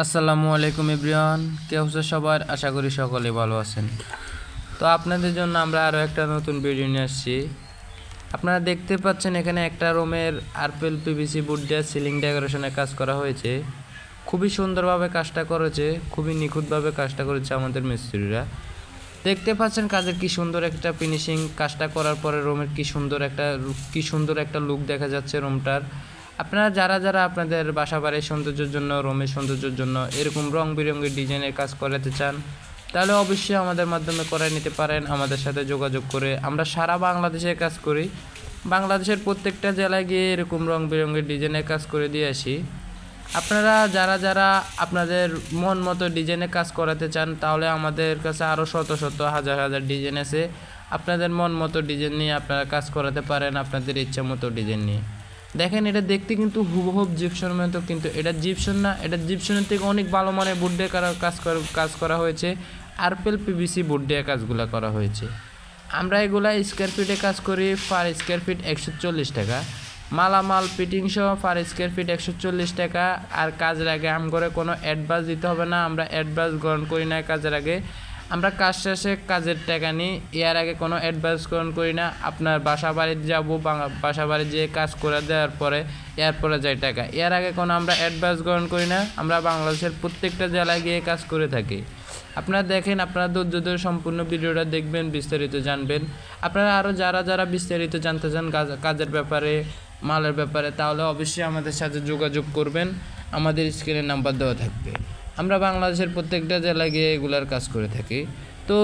আসসালামু আলাইকুম এভরিওয়ান, কে হচ্ছে সবার, আশা করি সকলে ভালো আছেন। তো আপনাদের জন্য আমরা আরও একটা নতুন ভিডিও নিয়ে আসছি। আপনারা দেখতে পাচ্ছেন এখানে একটা রুমের আরপিএল পিভিসি বোর্ড দিয়ে সিলিং ডেকোরেশনের কাজ করা হয়েছে। খুবই সুন্দরভাবে কাজটা করেছে, খুবই নিখুঁতভাবে কাজটা করেছে আমাদের মিস্ত্রিরা। দেখতে পাচ্ছেন কাজের কি সুন্দর একটা ফিনিশিং, কাজটা করার পরে রুমের কি সুন্দর একটা লুক দেখা যাচ্ছে রুমটার। আপনারা যারা আপনাদের বাসা বাড়ির সৌন্দর্যের জন্য, রুমের সৌন্দর্যের জন্য এরকম রং বেরঙের ডিজাইনের কাজ করাতে চান, তাহলে অবশ্যই আমাদের মাধ্যমে করে নিতে পারেন আমাদের সাথে যোগাযোগ করে। আমরা সারা বাংলাদেশে কাজ করি, বাংলাদেশের প্রত্যেকটা জেলায় গিয়ে এরকম রং বেরঙের ডিজাইনের কাজ করে দিয়ে আসি। আপনারা যারা আপনাদের মন মতো ডিজাইনে কাজ করাতে চান, তাহলে আমাদের কাছে আরও শত হাজার ডিজাইন আছে। আপনাদের মন মতো ডিজাইন নিয়ে আপনারা কাজ করাতে পারেন, আপনাদের ইচ্ছা মতো ডিজাইন নিয়ে। দেখেন, এটা দেখতে কিন্তু হুবহুব জিপসনের মতো, কিন্তু এটা জিপসন না, এটা জিপসনের থেকে অনেক ভালো মানের বোর্ড দিয়ে কাজ করা হয়েছে। আরপিএল পিভিসি বোর্ড দিয়ে কাজগুলো করা হয়েছে। আমরা এগুলা স্কোয়ার ফিটে কাজ করি, পার স্কোয়ার ফিট 140 টাকা। মালামাল ফিটিং সহ পার স্কোয়ার ফিট 140 টাকা। আর কাজের আগে করে কোনো অ্যাডভান্স দিতে হবে না, আমরা অ্যাডভান্স গ্রহণ করি না। কাজের আগে আমরা কাজ শেষে কাজের টাকা নিই, এর আগে কোনো অ্যাডভান্স গ্রহণ করি না। আপনার বাসা বাড়িতে যাবো, বাসা বাড়ি যেয়ে কাজ করে দেওয়ার পরে এরপরে যায় টাকা, এর আগে কোনো আমরা অ্যাডভান্স গ্রহণ করি না। আমরা বাংলাদেশের প্রত্যেকটা জেলায় গিয়ে কাজ করে থাকি। আপনারা দেখেন, আপনারা ধৈর্য ধরে সম্পূর্ণ ভিডিওটা দেখবেন, বিস্তারিত জানবেন। আপনারা আরও যারা বিস্তারিত জানতে চান কাজের ব্যাপারে, মালের ব্যাপারে, তাহলে অবশ্যই আমাদের সাথে যোগাযোগ করবেন। আমাদের স্ক্রিনে নাম্বার দেওয়া থাকবে। আমরা বাংলাদেশের প্রত্যেকটা জেলায় গিয়ে এগুলার কাজ করে থাকি। তো